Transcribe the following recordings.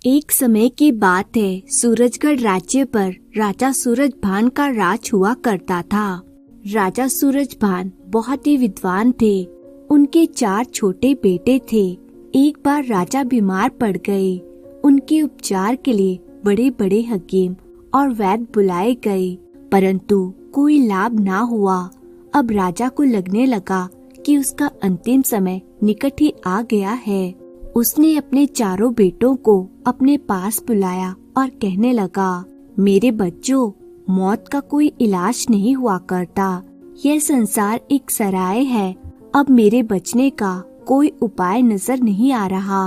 एक समय की बात है, सूरजगढ़ राज्य पर राजा सूरजभान का राज हुआ करता था। राजा सूरजभान बहुत ही विद्वान थे। उनके 4 छोटे बेटे थे। एक बार राजा बीमार पड़ गए। उनके उपचार के लिए बड़े बड़े हकीम और वैद्य बुलाए गए, परंतु कोई लाभ ना हुआ। अब राजा को लगने लगा कि उसका अंतिम समय निकट ही आ गया है। उसने अपने चारों बेटों को अपने पास बुलाया और कहने लगा, मेरे बच्चों, मौत का कोई इलाज नहीं हुआ करता। यह संसार एक सराय है। अब मेरे बचने का कोई उपाय नजर नहीं आ रहा।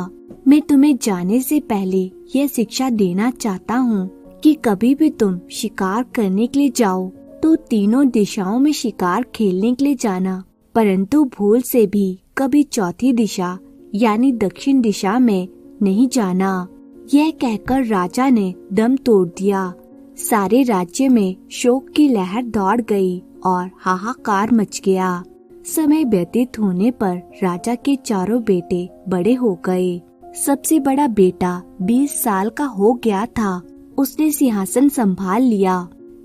मैं तुम्हें जाने से पहले यह शिक्षा देना चाहता हूँ कि कभी भी तुम शिकार करने के लिए जाओ तो तीनों दिशाओं में शिकार खेलने के लिए जाना, परंतु भूल से भी कभी चौथी दिशा यानी दक्षिण दिशा में नहीं जाना। यह कहकर राजा ने दम तोड़ दिया। सारे राज्य में शोक की लहर दौड़ गई और हाहाकार मच गया। समय व्यतीत होने पर राजा के चारों बेटे बड़े हो गए। सबसे बड़ा बेटा 20 साल का हो गया था। उसने सिंहासन संभाल लिया।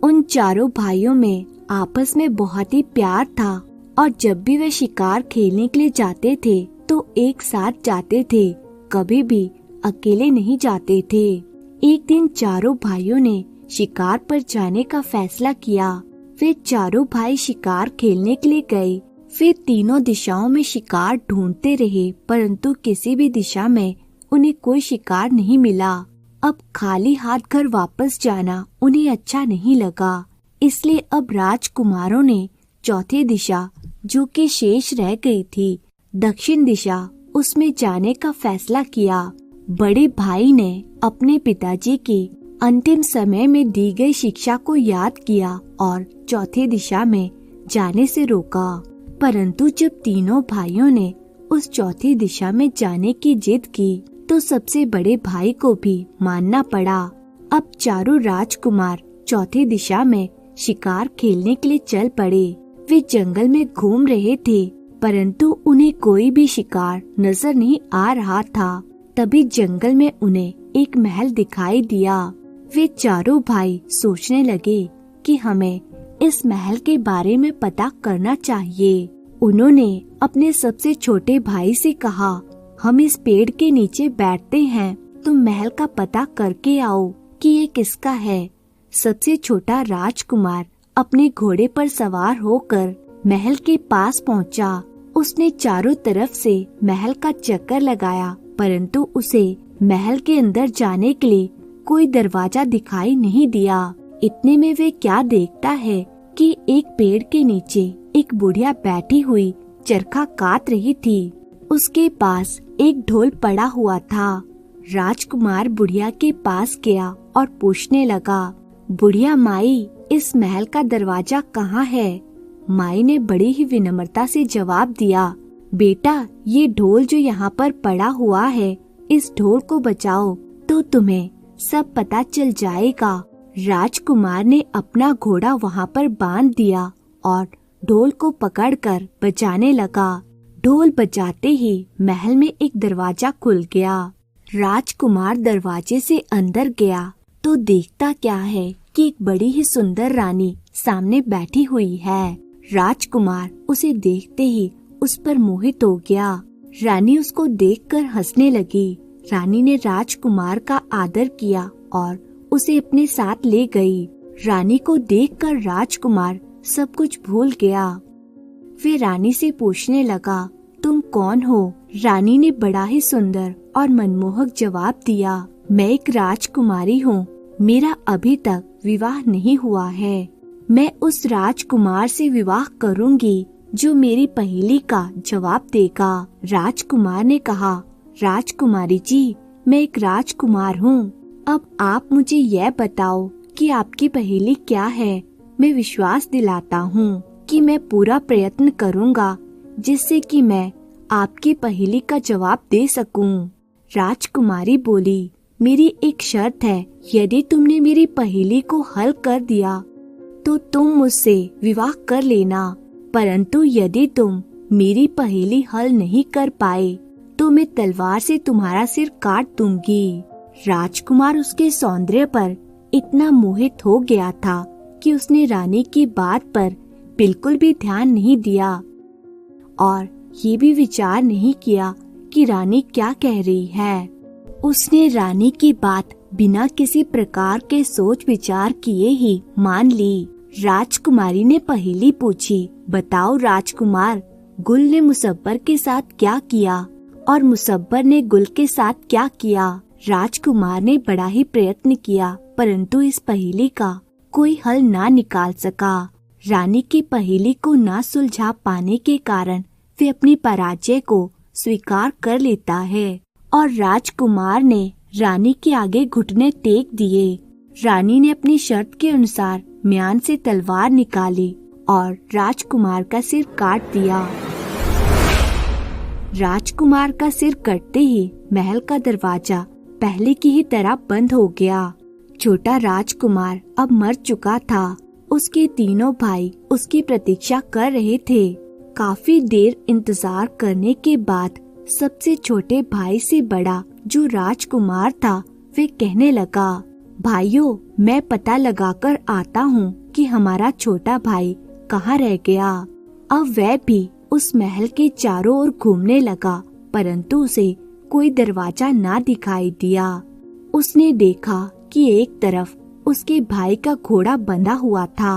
उन चारों भाइयों में आपस में बहुत ही प्यार था और जब भी वे शिकार खेलने के लिए जाते थे तो एक साथ जाते थे, कभी भी अकेले नहीं जाते थे। एक दिन चारों भाइयों ने शिकार पर जाने का फैसला किया। वे चारों भाई शिकार खेलने के लिए गए। फिर तीनों दिशाओं में शिकार ढूंढते रहे, परंतु किसी भी दिशा में उन्हें कोई शिकार नहीं मिला। अब खाली हाथ घर वापस जाना उन्हें अच्छा नहीं लगा, इसलिए अब राजकुमारों ने चौथी दिशा, जो कि शेष रह गई थी, दक्षिण दिशा, उसमें जाने का फैसला किया। बड़े भाई ने अपने पिताजी की अंतिम समय में दी गई शिक्षा को याद किया और चौथी दिशा में जाने से रोका, परंतु जब तीनों भाइयों ने उस चौथी दिशा में जाने की जिद की तो सबसे बड़े भाई को भी मानना पड़ा। अब चारों राजकुमार चौथी दिशा में शिकार खेलने के लिए चल पड़े। वे जंगल में घूम रहे थे, परंतु उन्हें कोई भी शिकार नजर नहीं आ रहा था। तभी जंगल में उन्हें एक महल दिखाई दिया। वे चारों भाई सोचने लगे कि हमें इस महल के बारे में पता करना चाहिए। उन्होंने अपने सबसे छोटे भाई से कहा, हम इस पेड़ के नीचे बैठते हैं, तुम महल का पता करके आओ कि ये किसका है। सबसे छोटा राजकुमार अपने घोड़े पर सवार होकर महल के पास पहुंचा। उसने चारों तरफ से महल का चक्कर लगाया, परंतु उसे महल के अंदर जाने के लिए कोई दरवाजा दिखाई नहीं दिया। इतने में वे क्या देखता है कि एक पेड़ के नीचे एक बुढ़िया बैठी हुई चरखा काट रही थी। उसके पास एक ढोल पड़ा हुआ था। राजकुमार बुढ़िया के पास गया और पूछने लगा, बुढ़िया माई, इस महल का दरवाजा कहाँ है? माई ने बड़ी ही विनम्रता से जवाब दिया, बेटा, ये ढोल जो यहाँ पर पड़ा हुआ है, इस ढोल को बचाओ तो तुम्हें सब पता चल जाएगा। राजकुमार ने अपना घोड़ा वहाँ पर बांध दिया और ढोल को पकड़कर बजाने लगा। ढोल बजाते ही महल में एक दरवाजा खुल गया। राजकुमार दरवाजे से अंदर गया तो देखता क्या है कि एक बड़ी ही सुंदर रानी सामने बैठी हुई है। राजकुमार उसे देखते ही उस पर मोहित हो गया। रानी उसको देखकर हंसने लगी। रानी ने राजकुमार का आदर किया और उसे अपने साथ ले गई। रानी को देखकर राजकुमार सब कुछ भूल गया। वे रानी से पूछने लगा, तुम कौन हो? रानी ने बड़ा ही सुंदर और मनमोहक जवाब दिया, मैं एक राजकुमारी हूँ। मेरा अभी तक विवाह नहीं हुआ है। मैं उस राजकुमार से विवाह करूँगी जो मेरी पहेली का जवाब देगा। राजकुमार ने कहा, राजकुमारी जी, मैं एक राजकुमार हूँ। अब आप मुझे यह बताओ कि आपकी पहेली क्या है। मैं विश्वास दिलाता हूँ कि मैं पूरा प्रयत्न करूँगा जिससे कि मैं आपकी पहेली का जवाब दे सकूं। राजकुमारी बोली, मेरी एक शर्त है, यदि तुमने मेरी पहेली को हल कर दिया तो तुम मुझसे विवाह कर लेना, परंतु यदि तुम मेरी पहेली हल नहीं कर पाए तो मैं तलवार से तुम्हारा सिर काट दूंगी। राजकुमार उसके सौंदर्य पर इतना मोहित हो गया था कि उसने रानी की बात पर बिल्कुल भी ध्यान नहीं दिया और ये भी विचार नहीं किया कि रानी क्या कह रही है। उसने रानी की बात बिना किसी प्रकार के सोच विचार किए ही मान ली। राजकुमारी ने पहेली पूछी, बताओ राजकुमार, गुल ने मुसब्बर के साथ क्या किया और मुसब्बर ने गुल के साथ क्या किया। राजकुमार ने बड़ा ही प्रयत्न किया परंतु इस पहेली का कोई हल ना निकाल सका। रानी की पहेली को ना सुलझा पाने के कारण वे अपनी पराजय को स्वीकार कर लेता है और राजकुमार ने रानी के आगे घुटने टेक दिए। रानी ने अपनी शर्त के अनुसार म्यान से तलवार निकाली और राजकुमार का सिर काट दिया। राजकुमार का सिर कटते ही महल का दरवाजा पहले की ही तरह बंद हो गया। छोटा राजकुमार अब मर चुका था। उसके तीनों भाई उसकी प्रतीक्षा कर रहे थे। काफी देर इंतजार करने के बाद सबसे छोटे भाई से बड़ा जो राजकुमार था वे कहने लगा, भाइयों, मैं पता लगाकर आता हूँ कि हमारा छोटा भाई कहाँ रह गया। अब वह भी उस महल के चारों ओर घूमने लगा परंतु उसे कोई दरवाजा ना दिखाई दिया। उसने देखा कि एक तरफ उसके भाई का घोड़ा बंधा हुआ था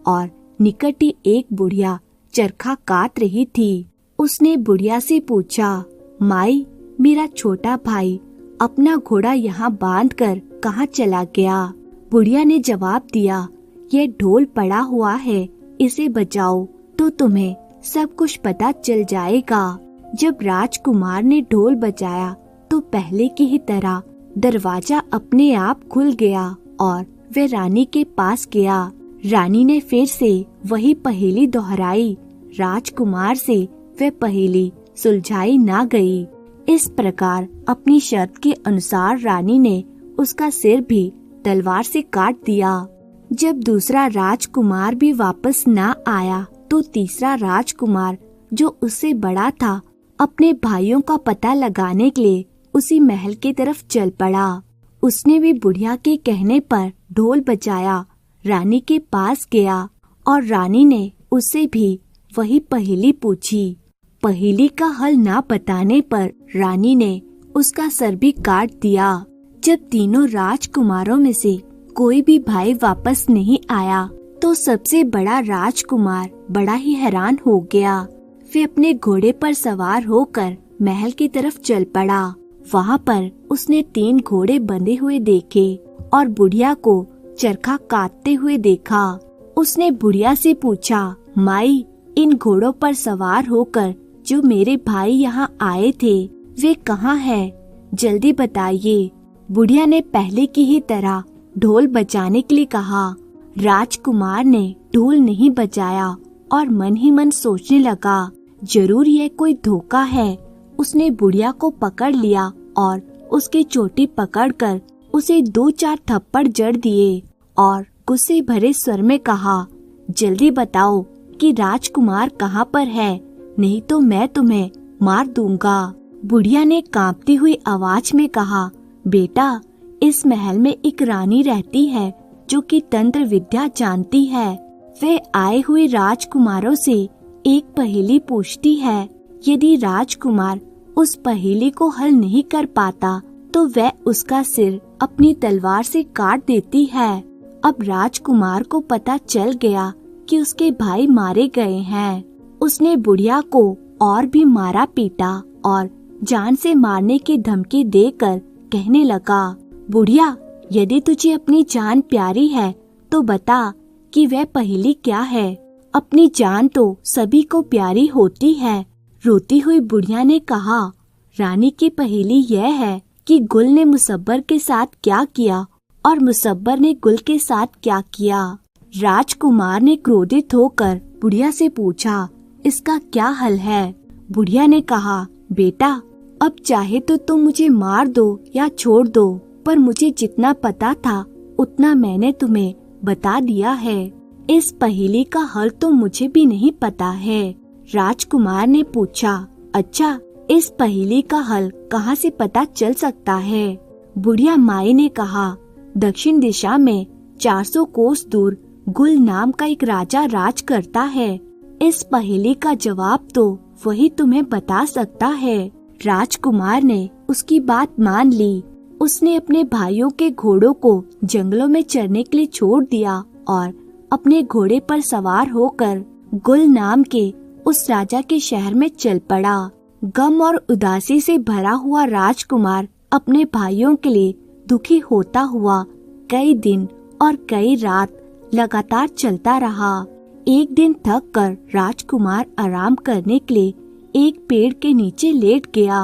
और निकट ही एक बुढ़िया चरखा काट रही थी। उसने बुढ़िया से पूछा, माई, मेरा छोटा भाई अपना घोड़ा यहाँ बांधकर कहाँ चला गया। बुढ़िया ने जवाब दिया, यह ढोल पड़ा हुआ है, इसे बजाओ तो तुम्हें सब कुछ पता चल जाएगा। जब राजकुमार ने ढोल बजाया तो पहले की ही तरह दरवाजा अपने आप खुल गया और वह रानी के पास गया। रानी ने फिर से वही पहेली दोहराई। राजकुमार से वह पहेली सुलझाई ना गई। इस प्रकार अपनी शर्त के अनुसार रानी ने उसका सिर भी तलवार से काट दिया। जब दूसरा राजकुमार भी वापस ना आया तो तीसरा राजकुमार जो उससे बड़ा था अपने भाइयों का पता लगाने के लिए उसी महल की तरफ चल पड़ा। उसने भी बुढ़िया के कहने पर ढोल बजाया, रानी के पास गया और रानी ने उससे भी वही पहेली पूछी। पहेली का हल ना बताने पर रानी ने उसका सर भी काट दिया। जब तीनों राजकुमारों में से कोई भी भाई वापस नहीं आया तो सबसे बड़ा राजकुमार बड़ा ही हैरान हो गया। वे अपने घोड़े पर सवार होकर महल की तरफ चल पड़ा। वहाँ पर उसने 3 घोड़े बंधे हुए देखे और बुढ़िया को चरखा काटते हुए देखा। उसने बुढ़िया से पूछा, माई, इन घोड़ों पर सवार होकर जो मेरे भाई यहाँ आए थे वे कहाँ हैं? जल्दी बताइए। बुढ़िया ने पहले की ही तरह ढोल बजाने के लिए कहा। राजकुमार ने ढोल नहीं बजाया और मन ही मन सोचने लगा, जरूर यह कोई धोखा है। उसने बुढ़िया को पकड़ लिया और उसकी चोटी पकड़कर उसे 2-4 थप्पड़ जड़ दिए और गुस्से भरे स्वर में कहा, जल्दी बताओ कि राजकुमार कहाँ पर है, नहीं तो मैं तुम्हें मार दूंगा। बुढ़िया ने कांपती हुई आवाज में कहा, बेटा, इस महल में एक रानी रहती है जो कि तंत्र विद्या जानती है। वे आए हुए राजकुमारों से एक पहेली पूछती है। यदि राजकुमार उस पहेली को हल नहीं कर पाता तो वह उसका सिर अपनी तलवार से काट देती है। अब राजकुमार को पता चल गया कि उसके भाई मारे गए हैं। उसने बुढ़िया को और भी मारा पीटा और जान से मारने की धमकी देकर कहने लगा, बुढ़िया, यदि तुझे अपनी जान प्यारी है तो बता कि वह पहेली क्या है। अपनी जान तो सभी को प्यारी होती है। रोती हुई बुढ़िया ने कहा, रानी की पहेली यह है कि गुल ने मुसब्बर के साथ क्या किया और मुसब्बर ने गुल के साथ क्या किया। राजकुमार ने क्रोधित होकर बुढ़िया से पूछा, इसका क्या हल है? बुढ़िया ने कहा, बेटा, अब चाहे तो तुम मुझे मार दो या छोड़ दो, पर मुझे जितना पता था उतना मैंने तुम्हें बता दिया है। इस पहेली का हल तो मुझे भी नहीं पता है। राजकुमार ने पूछा, अच्छा, इस पहेली का हल कहाँ से पता चल सकता है? बुढ़िया माई ने कहा, दक्षिण दिशा में 400 कोस दूर गुल नाम का एक राजा राज करता है। इस पहेली का जवाब तो वही तुम्हें बता सकता है। राजकुमार ने उसकी बात मान ली। उसने अपने भाइयों के घोड़ों को जंगलों में चरने के लिए छोड़ दिया और अपने घोड़े पर सवार होकर गुल नाम के उस राजा के शहर में चल पड़ा। गम और उदासी से भरा हुआ राजकुमार अपने भाइयों के लिए दुखी होता हुआ कई दिन और कई रात लगातार चलता रहा। एक दिन थक कर राजकुमार आराम करने के लिए एक पेड़ के नीचे लेट गया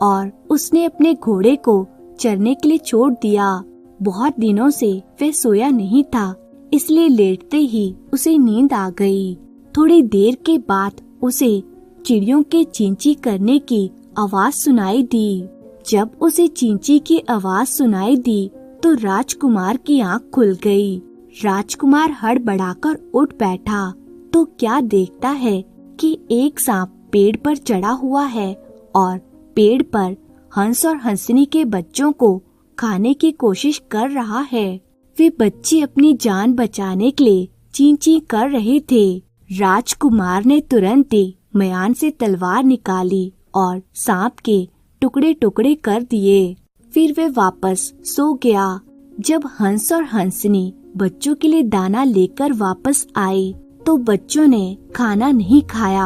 और उसने अपने घोड़े को चरने के लिए छोड़ दिया। बहुत दिनों से वह सोया नहीं था, इसलिए लेटते ही उसे नींद आ गई। थोड़ी देर के बाद उसे चिड़ियों के चींची करने की आवाज सुनाई दी। जब उसे चींची की आवाज सुनाई दी तो राजकुमार की आंख खुल गई। राजकुमार हड़बड़ाकर उठ बैठा तो क्या देखता है कि एक सांप पेड़ पर चढ़ा हुआ है और पेड़ पर हंस और हंसनी के बच्चों को खाने की कोशिश कर रहा है। वे बच्चे अपनी जान बचाने के लिए चीं-चीं कर रहे थे। राजकुमार ने तुरंत ही म्यान से तलवार निकाली और सांप के टुकड़े टुकड़े कर दिए। फिर वे वापस सो गया। जब हंस और हंसनी बच्चों के लिए दाना लेकर वापस आए तो बच्चों ने खाना नहीं खाया।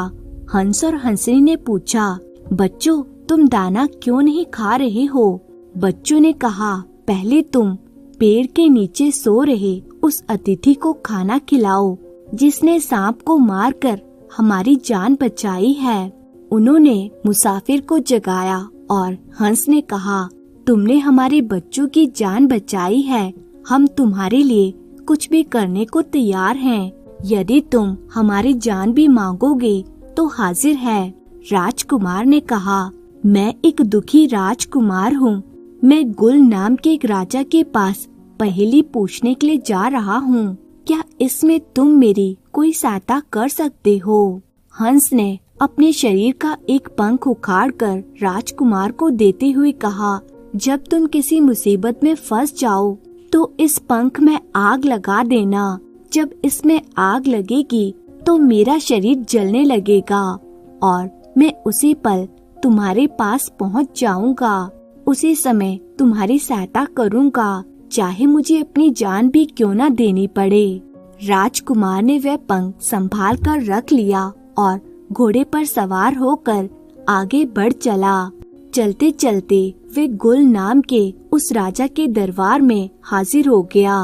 हंस और हंसनी ने पूछा, बच्चों तुम दाना क्यों नहीं खा रहे हो? बच्चों ने कहा, पहले तुम पेड़ के नीचे सो रहे उस अतिथि को खाना खिलाओ जिसने सांप को मारकर हमारी जान बचाई है। उन्होंने मुसाफिर को जगाया और हंस ने कहा, तुमने हमारे बच्चों की जान बचाई है, हम तुम्हारे लिए कुछ भी करने को तैयार हैं। यदि तुम हमारी जान भी मांगोगे तो हाजिर है। राजकुमार ने कहा, मैं एक दुखी राजकुमार हूँ। मैं गुल नाम के एक राजा के पास पहेली पूछने के लिए जा रहा हूँ। क्या इसमें तुम मेरी कोई सहायता कर सकते हो? हंस ने अपने शरीर का एक पंख उखाड़कर राजकुमार को देते हुए कहा, जब तुम किसी मुसीबत में फंस जाओ तो इस पंख में आग लगा देना। जब इसमें आग लगेगी तो मेरा शरीर जलने लगेगा और मैं उसी पल तुम्हारे पास पहुंच जाऊंगा। उसी समय तुम्हारी सहायता करूंगा, चाहे मुझे अपनी जान भी क्यों न देनी पड़े। राजकुमार ने वह पंख संभाल कर रख लिया और घोड़े पर सवार होकर आगे बढ़ चला। चलते चलते वे गुल नाम के उस राजा के दरबार में हाजिर हो गया।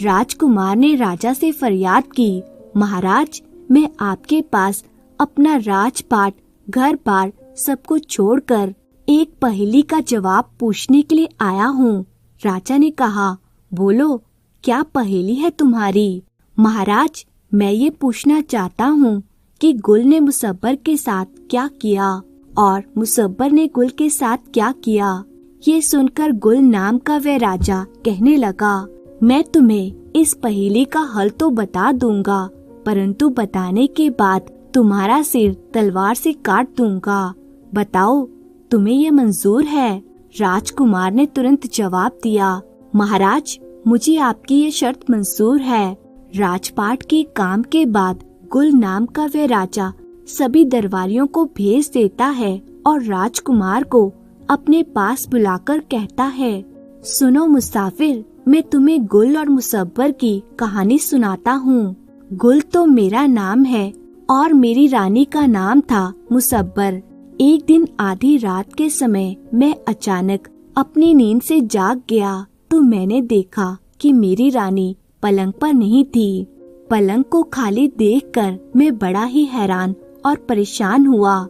राजकुमार ने राजा से फरियाद की, महाराज मैं आपके पास अपना राजपाट, घर बार सब कुछ छोड़कर एक पहेली का जवाब पूछने के लिए आया हूँ। राजा ने कहा, बोलो क्या पहेली है तुम्हारी? महाराज मैं ये पूछना चाहता हूँ कि गुल ने मुसब्बर के साथ क्या किया और मुसब्बर ने गुल के साथ क्या किया। ये सुनकर गुल नाम का वह राजा कहने लगा, मैं तुम्हें इस पहेली का हल तो बता दूंगा, परंतु बताने के बाद तुम्हारा सिर तलवार से काट दूंगा। बताओ तुम्हें ये मंजूर है? राजकुमार ने तुरंत जवाब दिया, महाराज मुझे आपकी ये शर्त मंजूर है। राजपाट के काम के बाद गुल नाम का वह राजा सभी दरबारियों को भेज देता है और राजकुमार को अपने पास बुलाकर कहता है, सुनो मुसाफिर, मैं तुम्हें गुल और मुसब्बर की कहानी सुनाता हूँ। गुल तो मेरा नाम है और मेरी रानी का नाम था मुसब्बर। एक दिन आधी रात के समय मैं अचानक अपनी नींद से जाग गया तो मैंने देखा कि मेरी रानी पलंग पर नहीं थी। पलंग को खाली देखकर मैं बड़ा ही हैरान और परेशान हुआ,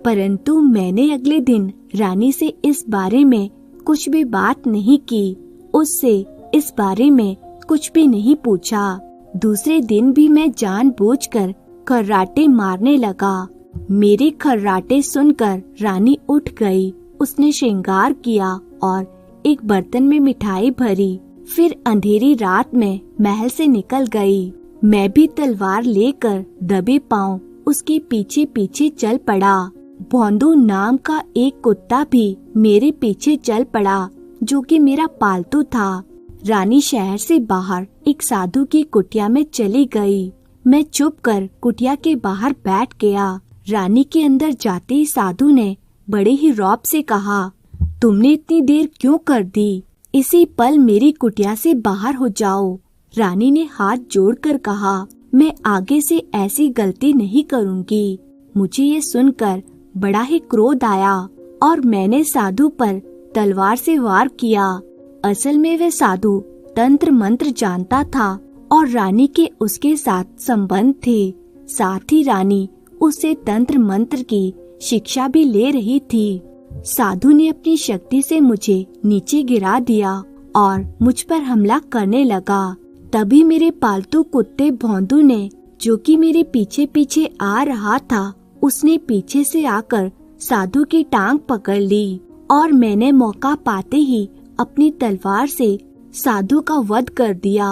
परंतु मैंने अगले दिन रानी से इस बारे में कुछ भी बात नहीं की, उससे इस बारे में कुछ भी नहीं पूछा। दूसरे दिन भी मैं जानबूझकर खर्राटे मारने लगा। मेरे खर्राटे सुनकर रानी उठ गई। उसने श्रृंगार किया और एक बर्तन में मिठाई भरी, फिर अंधेरी रात में महल से निकल गई। मैं भी तलवार लेकर दबे पांव उसके पीछे पीछे चल पड़ा। भौंदू नाम का एक कुत्ता भी मेरे पीछे चल पड़ा जो कि मेरा पालतू था। रानी शहर से बाहर एक साधु की कुटिया में चली गई। मैं चुप कर कुटिया के बाहर बैठ गया। रानी के अंदर जाते ही साधु ने बड़े ही रौब से कहा, तुमने इतनी देर क्यों कर दी? इसी पल मेरी कुटिया से बाहर हो जाओ। रानी ने हाथ जोड़कर कहा, मैं आगे से ऐसी गलती नहीं करूँगी। मुझे ये सुनकर बड़ा ही क्रोध आया और मैंने साधु पर तलवार से वार किया। असल में वह साधु तंत्र मंत्र जानता था और रानी के उसके साथ संबंध थे। साथ ही रानी उससे तंत्र मंत्र की शिक्षा भी ले रही थी। साधु ने अपनी शक्ति से मुझे नीचे गिरा दिया और मुझ पर हमला करने लगा। तभी मेरे पालतू कुत्ते भौंदू ने, जो कि मेरे पीछे पीछे आ रहा था, उसने पीछे से आकर साधु की टांग पकड़ ली और मैंने मौका पाते ही अपनी तलवार से साधु का वध कर दिया।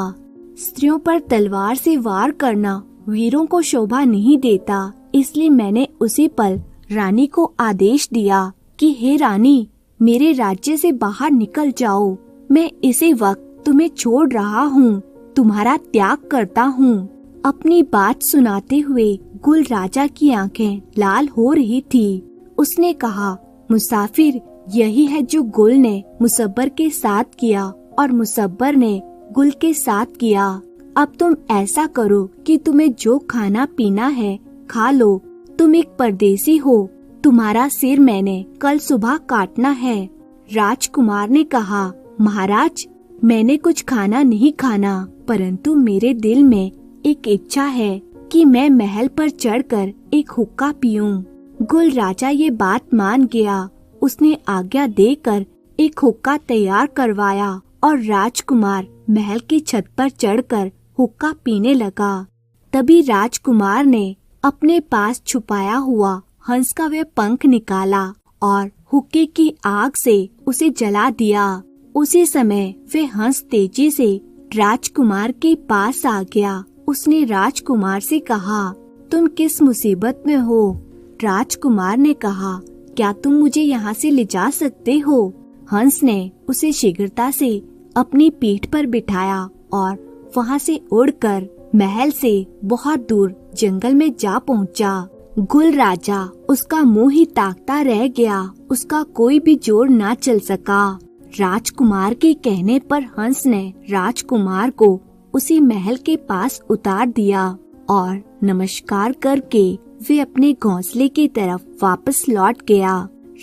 स्त्रियों पर तलवार से वार करना वीरों को शोभा नहीं देता, इसलिए मैंने उसी पल रानी को आदेश दिया कि हे रानी, मेरे राज्य से बाहर निकल जाओ। मैं इसी वक्त तुम्हें छोड़ रहा हूँ, तुम्हारा त्याग करता हूँ। अपनी बात सुनाते हुए गुल राजा की आंखें लाल हो रही थी। उसने कहा, मुसाफिर, यही है जो गुल ने मुसब्बर के साथ किया और मुसब्बर ने गुल के साथ किया। अब तुम ऐसा करो कि तुम्हें जो खाना पीना है खा लो। तुम एक परदेसी हो, तुम्हारा सिर मैंने कल सुबह काटना है। राजकुमार ने कहा, महाराज, मैंने कुछ खाना नहीं खाना, परंतु मेरे दिल में एक इच्छा है कि मैं महल पर चढ़कर एक हुक्का पीऊं। गुल राजा ये बात मान गया। उसने आज्ञा देकर एक हुक्का तैयार करवाया और राजकुमार महल की छत पर चढ़कर हुक्का पीने लगा। तभी राजकुमार ने अपने पास छुपाया हुआ हंस का वह पंख निकाला और हुक्के की आग से उसे जला दिया। उसी समय वह हंस तेजी से राजकुमार के पास आ गया। उसने राजकुमार से कहा, तुम किस मुसीबत में हो? राजकुमार ने कहा, क्या तुम मुझे यहाँ से ले जा सकते हो? हंस ने उसे शीघ्रता से अपनी पीठ पर बिठाया और वहाँ से उड़कर महल से बहुत दूर जंगल में जा पहुँचा। गुल राजा उसका मुंह ही ताकता रह गया। उसका कोई भी जोर ना चल सका। राजकुमार के कहने पर हंस ने राजकुमार को उसी महल के पास उतार दिया और नमस्कार करके वे अपने घोंसले की तरफ वापस लौट गया।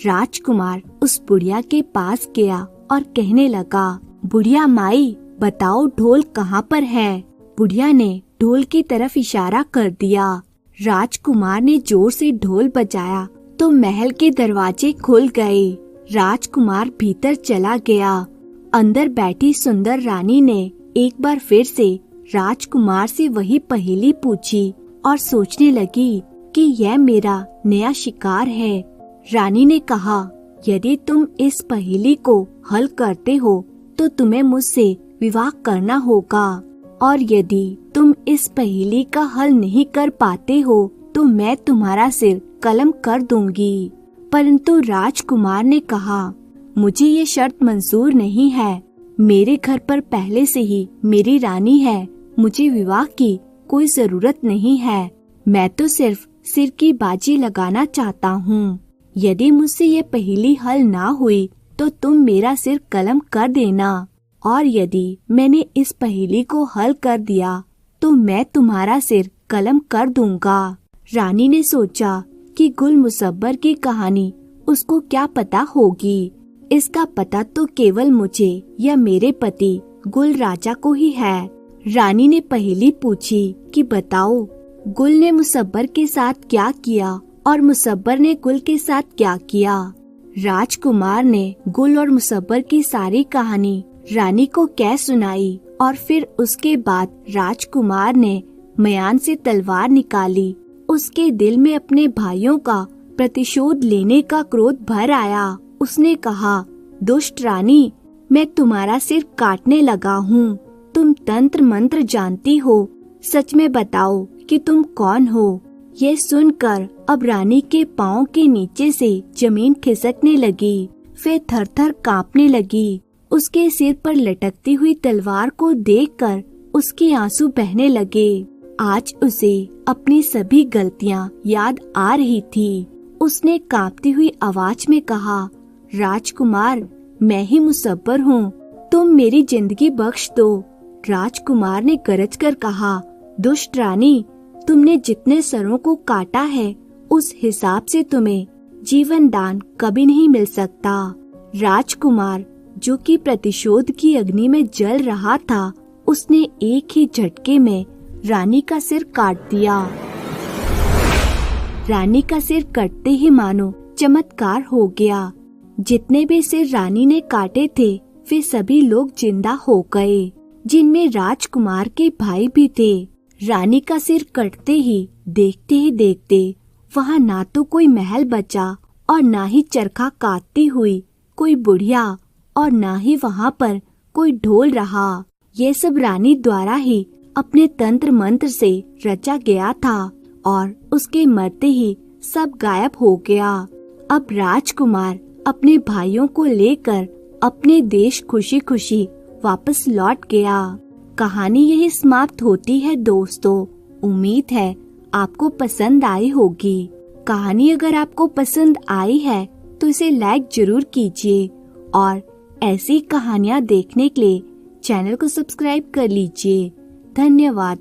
राजकुमार उस बुढ़िया के पास गया और कहने लगा, बुढ़िया माई, बताओ ढोल कहाँ पर है? बुढ़िया ने ढोल की तरफ इशारा कर दिया। राजकुमार ने जोर से ढोल बजाया तो महल के दरवाजे खुल गए। राजकुमार भीतर चला गया। अंदर बैठी सुंदर रानी ने एक बार फिर से राजकुमार से वही पहेली पूछी और सोचने लगी कि यह मेरा नया शिकार है। रानी ने कहा, यदि तुम इस पहेली को हल करते हो तो तुम्हें मुझसे विवाह करना होगा, और यदि तुम इस पहेली का हल नहीं कर पाते हो तो मैं तुम्हारा सिर कलम कर दूंगी। परंतु राजकुमार ने कहा, मुझे ये शर्त मंजूर नहीं है। मेरे घर पर पहले से ही मेरी रानी है, मुझे विवाह की कोई जरूरत नहीं है। मैं तो सिर्फ सिर की बाजी लगाना चाहता हूँ। यदि मुझसे ये पहेली हल ना हुई तो तुम मेरा सिर कलम कर देना, और यदि मैंने इस पहेली को हल कर दिया तो मैं तुम्हारा सिर कलम कर दूंगा। रानी ने सोचा कि गुल मुसब्बर की कहानी उसको क्या पता होगी। इसका पता तो केवल मुझे या मेरे पति गुल राजा को ही है। रानी ने पहेली पूछी कि बताओ, गुल ने मुसब्बर के साथ क्या किया और मुसब्बर ने गुल के साथ क्या किया? राजकुमार ने गुल और मुसब्बर की सारी कहानी रानी को कह सुनाई और फिर उसके बाद राजकुमार ने म्यान से तलवार निकाली। उसके दिल में अपने भाइयों का प्रतिशोध लेने का क्रोध भर आया। उसने कहा, दुष्ट रानी, मैं तुम्हारा सिर काटने लगा हूँ। तुम तंत्र मंत्र जानती हो, सच में बताओ कि तुम कौन हो? ये सुनकर अब रानी के पाँव के नीचे से जमीन खिसकने लगी। वे थर-थर कांपने लगी उसके सिर पर लटकती हुई तलवार को देखकर उसके आंसू बहने लगे। आज उसे अपनी सभी गलतियां याद आ रही थी। उसने कांपती हुई आवाज में कहा, राजकुमार, मैं ही मुसब्बर हूँ, तुम मेरी जिंदगी बख्श दो। राजकुमार ने गरज कर कहा, दुष्ट रानी, तुमने जितने सरों को काटा है उस हिसाब से तुम्हें जीवन दान कभी नहीं मिल सकता। राजकुमार, जो कि प्रतिशोध की अग्नि में जल रहा था, उसने एक ही झटके में रानी का सिर काट दिया। रानी का सिर कटते ही मानो चमत्कार हो गया। जितने भी सिर रानी ने काटे थे वे सभी लोग जिंदा हो गए, जिनमें राजकुमार के भाई भी थे। रानी का सिर कटते ही देखते वहाँ ना तो कोई महल बचा और ना ही चरखा काटती हुई कोई बुढ़िया और ना ही वहाँ पर कोई ढोल रहा। ये सब रानी द्वारा ही अपने तंत्र मंत्र से रचा गया था और उसके मरते ही सब गायब हो गया। अब राजकुमार अपने भाइयों को लेकर अपने देश खुशी खुशी वापस लौट गया। कहानी यही समाप्त होती है दोस्तों। उम्मीद है आपको पसंद आई होगी। कहानी अगर आपको पसंद आई है तो इसे लाइक जरूर कीजिए और ऐसी कहानियाँ देखने के लिए चैनल को सब्सक्राइब कर लीजिए। धन्यवाद।